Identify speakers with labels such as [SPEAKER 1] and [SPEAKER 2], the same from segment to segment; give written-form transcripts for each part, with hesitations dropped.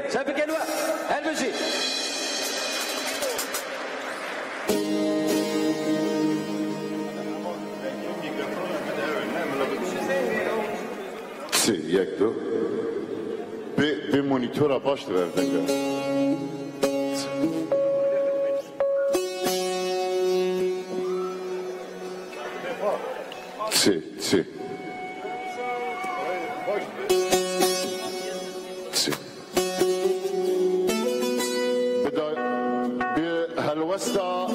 [SPEAKER 1] سابق الوقت الموسيقى.
[SPEAKER 2] یک دو به مونیتور باش بردنگه سی به هلوستا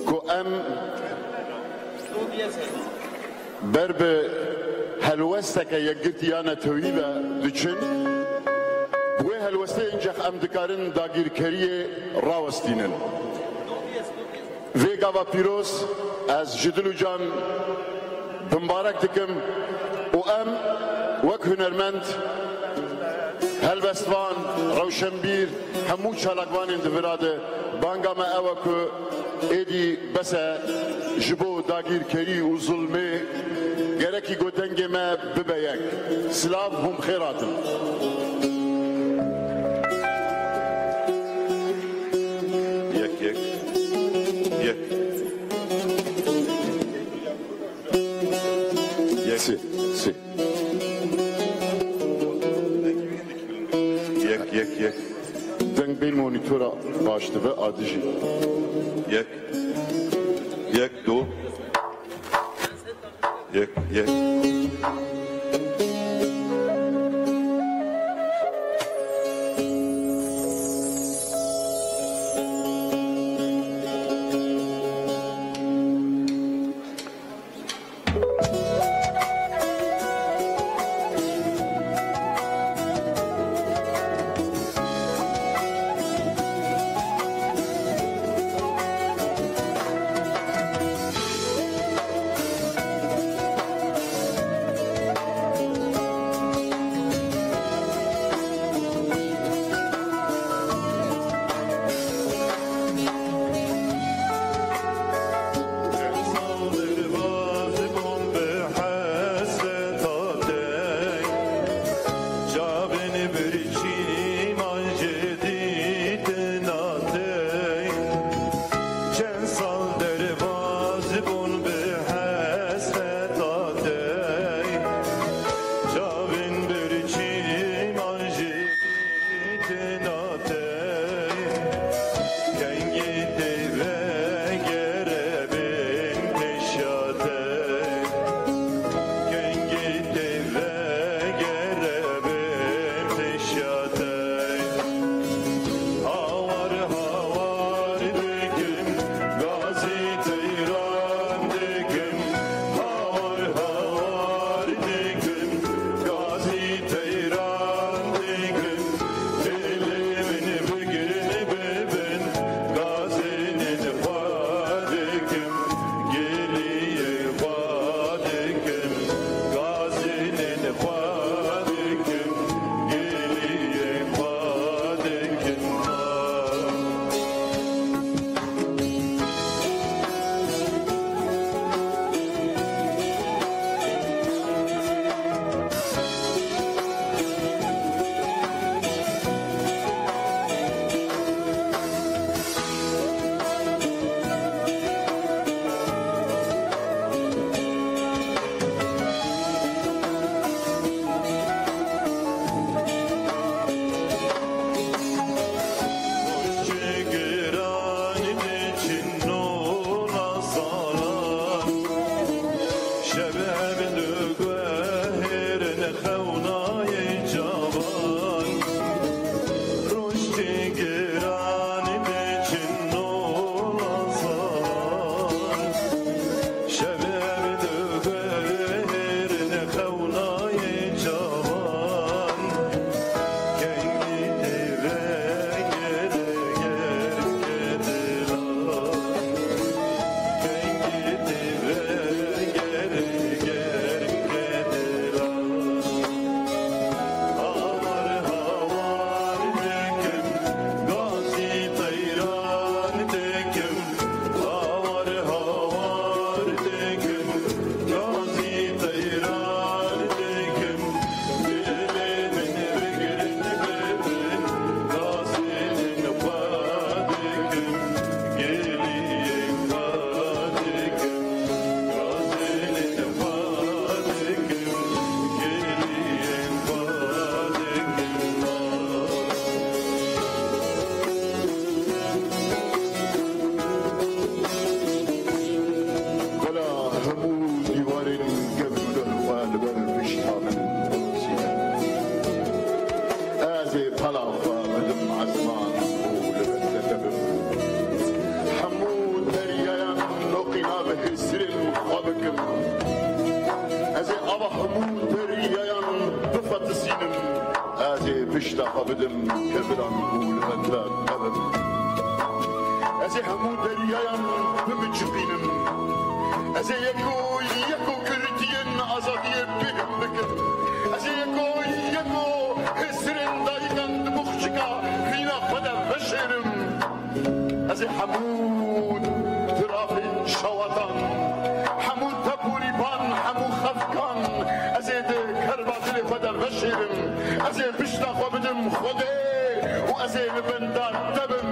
[SPEAKER 2] که ام بر به هلوسته که یک گرتیانه طویله دوچن بوی هلوسته اینجا ام دکارن داگیرکری راوستینن ویگا و پیروز از جدلو جان بمبارک دکم و ام وک هنرمند هلوستوان روشنبیر همو چالکوان اندفراده بانگا ما اوه که ایدی بسه جبو داگیرکری و ظلمه گرکی گوتنگ ما ببیک سلام هم خیراتم سی یک دنگ بین مونیتورا باشته به آدیجی
[SPEAKER 3] یک دو یک
[SPEAKER 2] خلافة بدم عزمان ولبتتبم حمود دريان نقنا بهسرم خبكم ازي ابا حمود دريان بفت سينم ازي بشتا خبدم كبران ولبتتبم ازي حمود دريان بمجبينم ازي يكو كرتين ازادية بهم بكم ازي يكو هسرن دايقان بخشكا فينا خدا بشرم ازي حمود ترافي شوطان حمود تبوري بان حمو خفكان ازي دي كرباتلي خدا بشرم ازي بشتا خبدم خده وازي ببندان تبم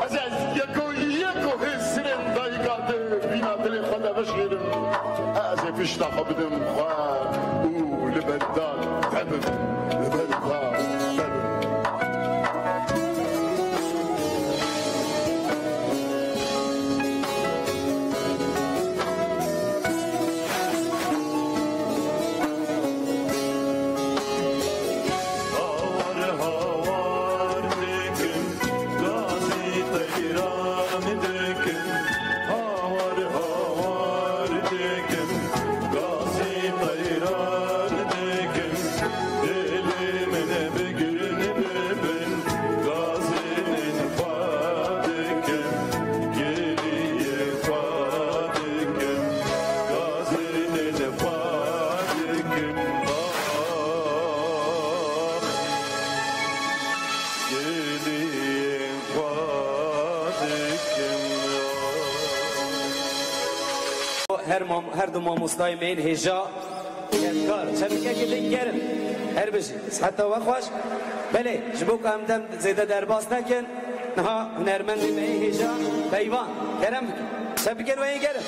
[SPEAKER 2] ازي يكو هسرن دايقان فينا دلي خدا بشرم ازي بشتا خبدم خواه ولبندان تبم لبندان تبم
[SPEAKER 1] her duman mustaymeyin heja kar çabike gidin gelin her bir şey hatta vakvaş bele jibuk amdem zede derbas nakin ha hünermen demeyi heja beyvan kerem çabike ve gelin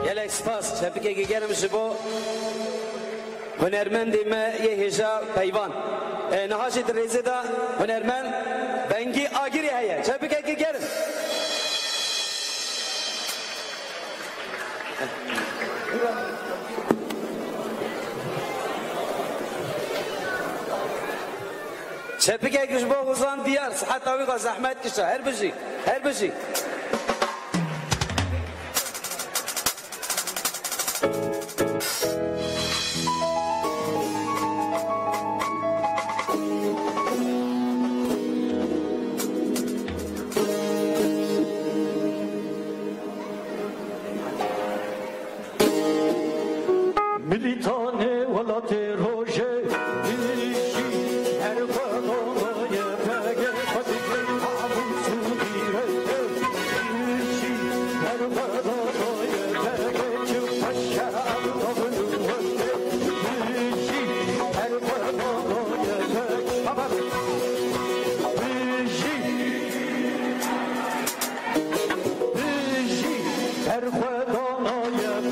[SPEAKER 1] Gelek spas çepike gigerim jibo Hünermendi me ye heja peyvan Nahaşi direzi da hünermen Bengi agiri heye çepike gigerim çepike güçbo uzan diyar sıhhat aviga zahmet kişa her bişi
[SPEAKER 3] Militane walate roje dişi her kadınaya pege patike abusu dire dişi her kadınaya pege çıpaşa davulu dişi her kadınaya pege baba dişi her kadınaya pege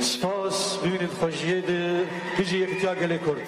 [SPEAKER 3] سپاس ببینید خوشیه ده بجی یک تیا گله کرد